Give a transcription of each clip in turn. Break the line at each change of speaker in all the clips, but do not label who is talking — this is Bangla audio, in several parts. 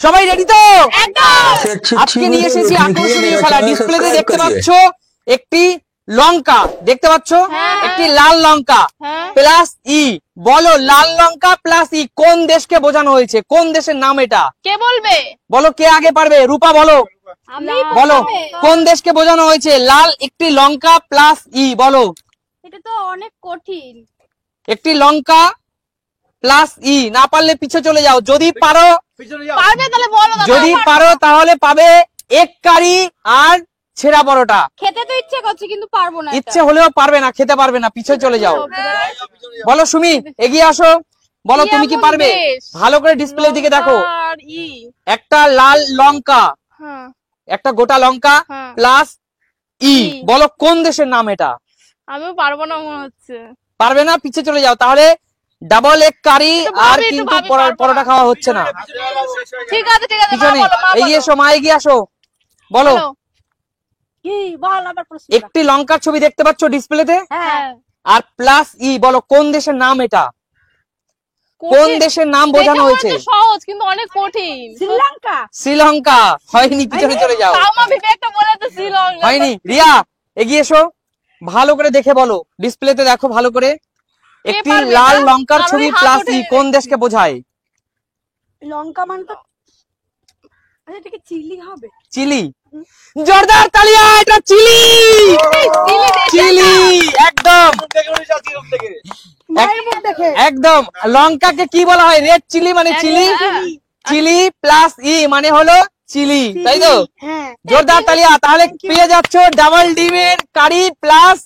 সবাই রেডি তো?
একদম।
আজকে নিয়ে এসেছি আকর্ষণীয় খেলা। ডিসপ্লেতে দেখতে পাচ্ছ একটি লঙ্কা, দেখতে পাচ্ছ একটি লাল লঙ্কা প্লাস ই। বলো লাল লঙ্কা প্লাস ই কোন দেশকে বোঝানো হয়েছে? কোন দেশের নাম এটা?
কে বলবে?
বলো কে আগে পারবে? রূপা বলো, বলো কোন দেশকে বোঝানো হয়েছে? লাল একটি লঙ্কা প্লাস ই, বলো।
এটা তো অনেক কঠিন।
একটি লঙ্কা প্লাস ই, না পারলে পিছে চলে যাও। যদি পারো,
পারবে তাহলে বলো।
যদি পারো তাহলে পাবে এক কারি আর ছেঁড়া পরোটা।
খেতে তো ইচ্ছে করছে কিন্তু পারবো না।
ইচ্ছে হলেও পারবে না, খেতে পারবে না, পিছে চলে যাও। বলো সুমি, এগিয়ে আসো, বলো তুমি কি পারবে? ভালো করে ডিসপ্লের দিকে দেখো। একটা লাল লঙ্কা, একটা গোটা লঙ্কা প্লাস ই, বলো কোন দেশের নাম এটা?
আমিও পারবো না মনে হচ্ছে।
পারবে না, পিছে চলে যাও। তাহলে ডাবল এক কারি আর কিন্তু পরোটা খাওয়া হচ্ছে না।
ঠিক আছে ঠিক আছে,
পিছনে এগিয়ে এসো, মা এগিয়ে আসো, বলো। একটি লঙ্কার ছবি দেখতে পাচ্ছ ডিসপ্লেতে আর প্লাস ই, বলো কোন দেশের নাম এটা? কোন দেশের নাম বোঝানো হয়েছে?
সহজ কিন্তু অনেক কঠিন। শ্রীলঙ্কা।
শ্রীলঙ্কা হয়নি, পিছনে চলে যাও। হয়নি। রিয়া এগিয়ে এসো, ভালো করে দেখে বলো, ডিসপ্লেতে দেখো ভালো করে। একটি লাল লঙ্কার ছবি প্লাস ই কোন দেশকে বোঝায়?
লঙ্কা মানে তো এটা কি চিলি হবে?
চিলি। জোরদার তালিয়া, এটা চিলি। চিলি একদম একদম। লঙ্কাকে কি বলা হয়? রেড চিলি মানে চিলি। চিলি প্লাস ই মানে হলো চিলি, তাই তো? জোরদার তালিয়া। তাহলে পেয়ে যাচ্ছ ডাবল ডিমের কারি প্লাস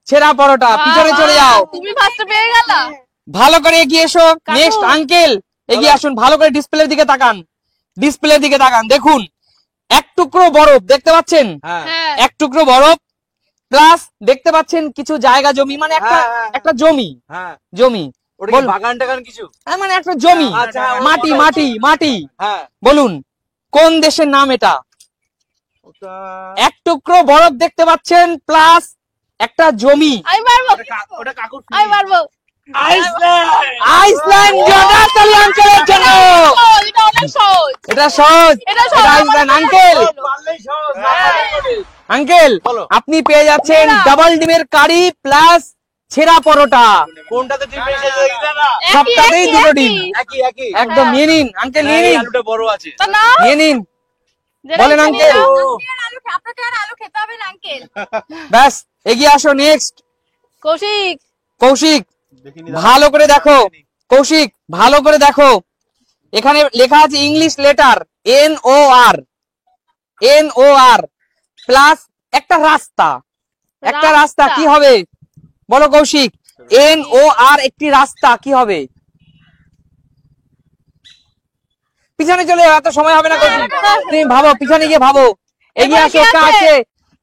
ছেঁড়া পরোটা। পিছনে চলে যাও।
তুমি ফার্স্ট পেয়ে গেলা।
ভালো করে এগিয়ে এসো। নেক্সট আঙ্কেল এগিয়ে আসুন, ভালো করে ডিসপ্লের দিকে তাকান। ডিসপ্লের দিকে তাকান, দেখুন এক টুকরো বরফ দেখতে পাচ্ছেন? এক টুকরো বরফ প্লাস দেখতে পাচ্ছেন কিছু জায়গা জমি, মানে একটা জমি। জমি
বাগান টাগান কিছু,
মানে একটা জমি, মাটি মাটি মাটি। বলুন কোন দেশের নাম এটা? এক টুকরো বরফ দেখতে পাচ্ছেন প্লাস একটা জমি।
আমি পারবো, আমি পারবো।
আইসল্যান্ড। জোরদার তালি আঙ্কেলের জন্য।
এটা অনেক সহজ।
এটা সহজ, এটা আইসল্যান্ড। আঙ্কেল, আঙ্কেল আপনি পেয়ে যাচ্ছেন ডাবল ডিমের কারি প্লাস ছেঁড়া পরোটা।
কোনটাতে ডিম বেশি আছে?
সবটাতেই দুটো ডিম।
একই একই
একদম নিয়ে নিন আঙ্কেল, নিয়ে নিন।
আলুটা বড় আছে,
নিয়ে নিন, বলেন আঙ্কেল।
আপনাকে আর আলু খেতে হবে না আঙ্কেল।
ব্যাস এগিয়ে আসো। নেক্সট
কৌশিক।
কৌশিক ভালো করে দেখো, কৌশিক ভালো করে দেখো। এখানে লেখা আছে English letter NOR, NOR plus একটা রাস্তা। একটা রাস্তা কি হবে? বলো কৌশিক, NOR একটি রাস্তা কি হবে? পিছনে চলে যাও, এত সময় হবে না কৌশিক, তুমি ভাবো, পিছনে গিয়ে ভাবো। এগিয়ে আসো, কা আছে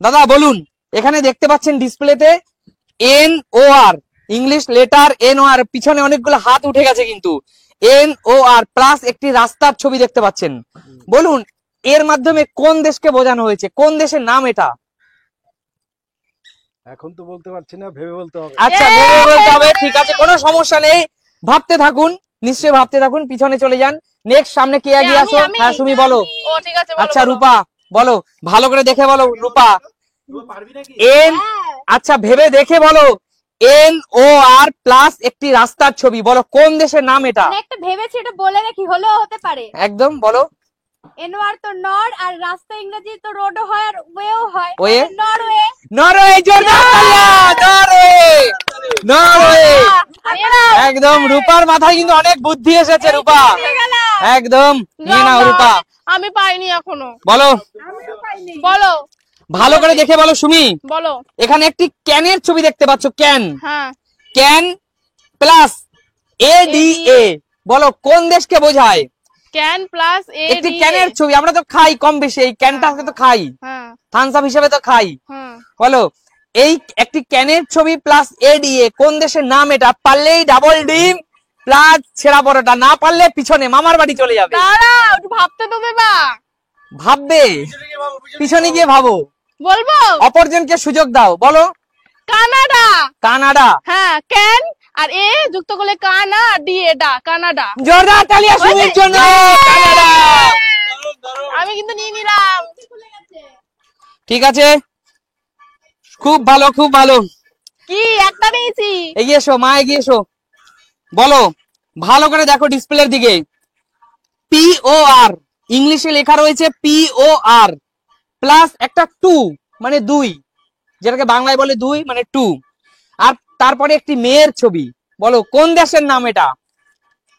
দাদা বলুন। এখানে দেখতে পাচ্ছেন ডিসপ্লেতে NOR, ইংলিশ লেটার NOR, পিছনে অনেকগুলো হাত উঠে গেছে কিন্তু NOR প্লাস একটি রাস্তার ছবি দেখতে পাচ্ছেন। বলুন এর মাধ্যমে কোন দেশকে বোঝানো হয়েছে? কোন দেশের নাম এটা?
এখন তো বলতে পারছি না, ভেবে বলতে হবে।
আচ্ছা ভেবে বলতে হবে, ঠিক আছে, কোনো সমস্যা নেই, ভাবতে থাকুন, নিশ্চয়ই ভাবতে থাকুন। পিছনে চলে যান। নেক্সট সামনে কে এগিয়ে আসো? হ্যাঁ সুমি বলো। আচ্ছা রূপা বলো, ভালো করে দেখে বলো রূপা। আচ্ছা ভেবে দেখে বলো, NOR প্লাস একটি রাস্তার ছবি, বলো কোন দেশের নাম এটা?
একটা ভেবেছি, এটা বলে নাকি হলেও হতে পারে।
একদম বলো।
NOR তো নর, আর রাস্তা ইংরেজি তো রোড হয় আর ওয়েও হয়।
ওয়ে?
নরওয়ে।
নরওয়ে। জোরদার তালিয়া, নরওয়ে, নরওয়ে। একদম রূপার মাথায় কিন্তু অনেক বুদ্ধি এসেছে। রূপা একদম নিয়ে নাও রূপা।
আমি পাইনি এখনো।
বলো,
বলো
ভালো করে দেখে বলো সুমি।
বলো।
এখানে একটি ক্যানের ছবি দেখতে পাচ্ছ, ক্যান।
হ্যাঁ,
ক্যান প্লাস ADA, বলো কোন দেশকে বোঝায়?
ক্যান প্লাস
একটি ক্যানের ছবি, আমরা তো খাই কম বেশি, এই ক্যানটাকে তো খাই, থামস আপ হিসেবে তো খাই। বলো এই একটি ক্যানের ছবি প্লাস ADA কোন দেশের নাম এটা? পারলেই ডাবল ডিম প্লাস ছেঁড়া পরোটা, না পারলে পিছনে মামার বাড়ি চলে যাবে।
দাঁড়াও একটু ভাবতে তো দেবা।
ভাববে, পিছনে গিয়ে ভাবো,
বলবো।
অপরজনকে সুযোগ দাও, বলো।
কানাডা।
কানাডা।
হ্যাঁ, ক্যান আর এ যুক্ত করলে কানা ডি, এটা কানাডা।
জোরদার তালিয়া সুমির জন্য। কানাডা। ঠিক আছে, খুব ভালো খুব ভালো।
কি একটা নিয়েছি।
এগিয়ে এসো মা, এগিয়ে এসো। বলো, ভালো করে দেখো ডিসপ্লের দিকে। POR ইংলিশে লেখা রয়েছে POR প্লাস একটা 2 মানে 2, যেটাকে বাংলায় বলে 2 মানে 2, আর তারপরে একটি মেয়ের ছবি। বলো কোন দেশের নাম এটা,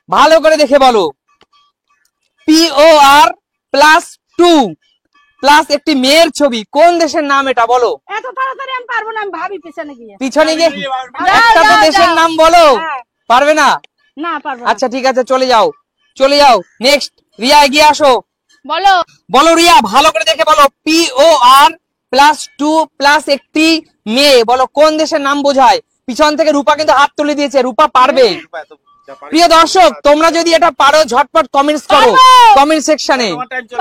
ভালো করে দেখে বলো। POR প্লাস 2 প্লাস একটি মেয়ের ছবি, কোন দেশের নাম এটা বলো।
এত তাড়াতাড়ি আমি পারবো না, আমি ভাবি পিছনে গিয়ে।
পিছনে গিয়ে
যাও,
একটা তো
যাও,
দেশের
যাও।
নাম বলো।
হ্যাঁ।
পারবে না?
না পারবো না।
আচ্ছা ঠিক আছে, চলে যাও চলে যাও। নেক্সট রিয়া, এগিয়ে আসো।
বলো
বলো রিয়া, ভালো করে দেখে বলো। POR প্লাস 2 প্লাস একটি মেয়ে, বলো কোন দেশের নাম বোঝায়। পিছন থেকে রূপা কিন্তু হাত তুলে দিয়েছে, রূপা পারবে। প্রিয় দর্শক, তোমরা যদি এটা পারো ঝটপট কমেন্টস করো
পারবো।
কমেন্ট সেকশনে।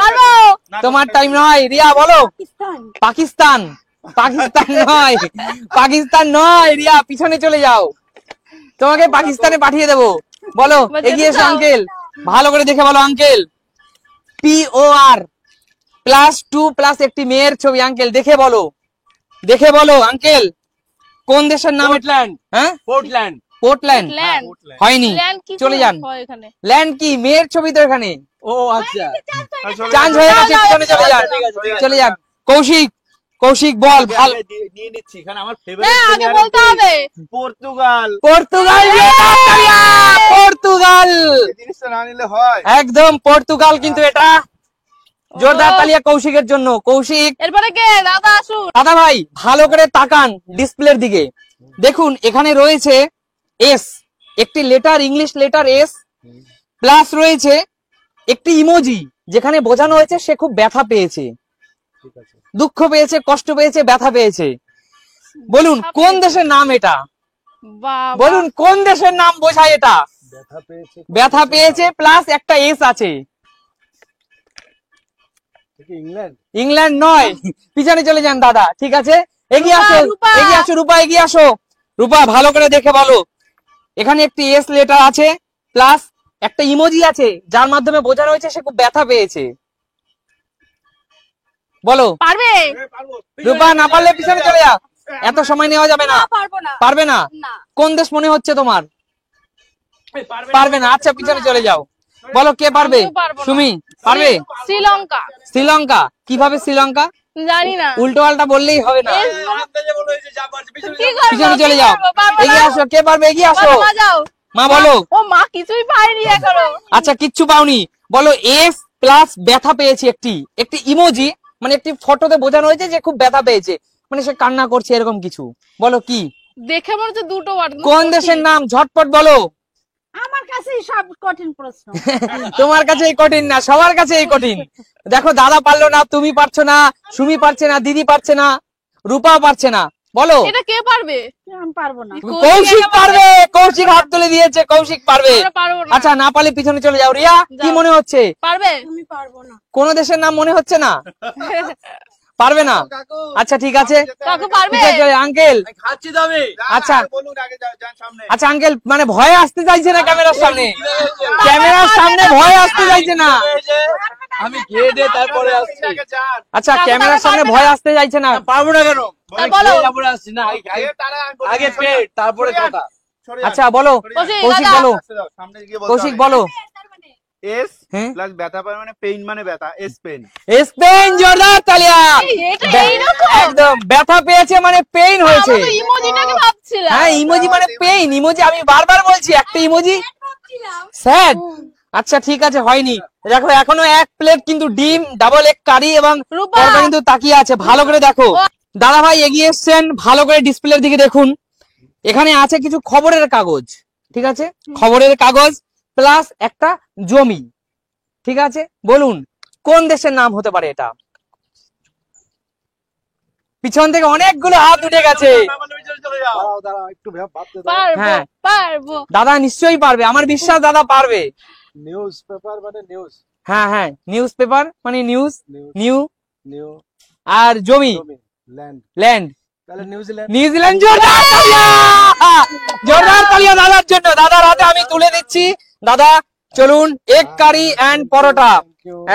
পারবো।
তোমার টাইম নয় রিয়া, বলো।
পাকিস্তান।
পাকিস্তান, পাকিস্তান নয়, পাকিস্তান নয় রিয়া, পিছনে চলে যাও, তোমাকে পাকিস্তানে পাঠিয়ে দেবো। বলো, এগিয়ে এসো আঙ্কেল, ভালো করে দেখে বলো আঙ্কেল। POR প্লাস 2 প্লাস একটি মেয়ের ছবি, আঙ্কেল দেখে বলো, দেখে বলো আঙ্কেল, কোন দেশের নাম এটা?
পোর্টল্যান্ড।
হ্যাঁ,
পোর্টল্যান্ড।
পোর্টল্যান্ড
ল্যান্ড
হয়নি,
ল্যান্ড কি
চলে যান।
হয় এখানে?
ল্যান্ড কি, মেয়ের ছবি তো এখানে।
ও আচ্ছা,
চান্স হয়ে গেছে, পিছনে চলে যান,
ঠিক আছে, ঠিক আছে।
চলে যান। কৌশিক, কৌশিক বল। ভালো,
নিয়ে নিচ্ছি, এখানে আমার
হ্যাঁ আগে বলতে হবে।
পর্তুগাল।
পর্তুগাল, পর্তুগাল,
এই জিনিসটা না নিলে হয়?
একদম পর্তুগাল কিন্তু এটা। জোরদার তালিয়া কৌশিকের জন্য। কৌশিক,
এরপরে কে? দাদা আসুন।
দাদা ভাই ভালো করে তাকান ডিসপ্লের দিকে, দেখুন এখানে রয়েছে এস, একটি letter, English letter S, plus রয়েছে একটি ইমোজি, যেখানে বোঝানো হয়েছে সে খুব ব্যথা পেয়েছে,
ঠিক আছে।
দুঃখ পেয়েছে, কষ্ট পেয়েছে, ব্যথা পেয়েছে। বলুন কোন দেশের নাম এটা,
বাবা
বলুন কোন দেশের নাম বোঝায় এটা।
ব্যথা পেয়েছে।
ব্যথা পেয়েছে প্লাস একটা এস আছে।
এটা কি ইংল্যান্ড?
ইংল্যান্ড নয়, পিছনে চলে যান দাদা। ঠিক আছে, এগিয়ে আসো,
রূপা।
এগিয়ে আসো রূপা, এগিয়ে আসো। রূপা ভালো করে দেখে বলো, এখানে একটি এস লেটার আছে প্লাস একটা ইমোজি আছে, যার মাধ্যমে বোঝানো হয়েছে সে খুব ব্যথা পেয়েছে। বলো।
পারবে?
রূপা না পারলে পিছনে চলে যা, এত সময় নেওয়া যাবে না।
না পারবো না।
পারবে না?
না
কোন দেশ মনে হচ্ছে তোমার? পারবে না, আচ্ছা পিছনে চলে যাও। বলো কে পারবে?
আমিও পারবো না।
সুমি পারবে?
শ্রীলঙ্কা।
শ্রীলঙ্কা, কিভাবে শ্রীলঙ্কা?
জানি না।
উল্টো পাল্টা বললেই হবে না,
কি করবো?
পিছনে চলে
কি
যাও।
করবো? পারবো
এগিয়ে
না।
আসো, কে পারবে? এগিয়ে আসো।
বলো, মা যাও।
মা বলো।
ও মা কিছুই পাইনি এখনো।
আচ্ছা কিচ্ছু পাওনি, বলো এস প্লাস ব্যথা পেয়েছি, একটি ইমোজি, মানে একটি ফটোতে বোঝানো হয়েছে যে খুব ব্যথা পেয়েছে, মানে সে কান্না করছে এরকম কিছু। বলো কি,
দেখে মনে হচ্ছে দুটো ওয়ার্ড।
কোন দেশের নাম? ঝটপট বলো।
আমার কাছেই সব কঠিন প্রশ্ন।
তোমার কাছে এই কঠিন না, সবার কাছে এই কঠিন। দেখো দাদা পারলো না, তুমি পারছো না, সুমি পারছে না, দিদি পারছে না, রূপা পারছে না। বলো।
এটা কে পারবে?
আমি পারবো না।
কৌশিক পারবে, কৌশিক হাত তুলে দিয়েছে, কৌশিক পারবে।
আমরা পারবো না।
আচ্ছা না পারলে পিছনে চলে যাও। রিয়া কি
যাও।
মনে হচ্ছে?
পারবে?
আমি পারবো না।
কোন দেশের নাম মনে হচ্ছে না, পারবে না। আচ্ছা ঠিক আছে,
কাকু পারবে?
ঠিক আছে আঙ্কেল।
খাচ্ছি তবে।
আচ্ছা।
বলুন আগে যান সামনে।
আচ্ছা আঙ্কেল, মানে ভয়ে আসতে চাইছে না ক্যামেরার সামনে, ক্যামেরার সামনে ভয়ে আসতে চাইছে না।
আমি খেয়ে দিয়ে তারপরে আসছি।
আচ্ছা
কাকু
ক্যামেরার সামনে
পারবে
ভয়
না?
আসতে চাইছে না।
পারবো না কেন?
বলো।
খেয়ে তারপরে আসছি না, আগে পেট তারপরে কথা।
আচ্ছা বলো
কৌশিক,
কৌশিক,
দাদা।
বলো
সামনে গিয়ে বলতে
কৌশিক
হবে।
বলো।
এস
হ্যাঁ?
প্লাস ব্যথা পায় মানে পেইন মানে ব্যথা, এস পেন।
স্পেন, জোরদার তালিয়া।
এটা
ব্য-
এইরকম?
একদম ব্যথা পেয়েছে মানে পেইন হয়েছে।
আমরা তো ইমোজিটাকে ভাবছিলাম।
হ্যাঁ ইমোজি মানে পেইন, ইমোজি আমি বারবার বলছি, একটা ইমোজি স্যাড। আচ্ছা ঠিক আছে, হয়নি। দেখো এখনো এক প্লেট কিন্তু ডিম, ডাবল এগ কারি এবং
রূপা।
তরকা কিন্তু তাকিয়ে আছে, ভালো করে দেখো। দাদা ভাই এগিয়ে এসছেন, ভালো করে ডিসপ্লের দিকে দেখুন। এখানে আছে কিছু খবরের কাগজ, ঠিক আছে, খবরের কাগজ প্লাস একটা জমি, ঠিক আছে। বলুন কোন দেশের নাম হতে পারে এটা। পিছন থেকে অনেকগুলো হাত উঠে গেছে।
দাঁড়াও দাঁড়াও একটু ভাবতে দাও।
পারবো
হ্যাঁ।
পারবো।
দাদা নিশ্চয়ই পারবে, আমার বিশ্বাস দাদা পারবে।
নিউজ পেপার মানে নিউজ,
হ্যাঁ হ্যাঁ, নিউজ পেপার মানে নিউজ,
নিউজ
নিউ
নিউ
আর জমি
ল্যান্ড,
ল্যান্ড,
তাহলে নিউজিল্যান্ড।
নিউজিল্যান্ড। জোরদার তালিয়া, জোরদার তালিয়া দাদার জন্য। দাদার হাতে আমি তুলে দিচ্ছি। দাদা চলুন, এগ কারি এন্ড পরোটা,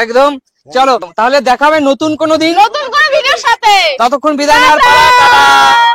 একদম। চলো তাহলে দেখাবে নতুন কোনো দিন।
নতুন করে সিংহের সাথে।
ততক্ষণ বিদায় নেওয়ার পালা। টাটা।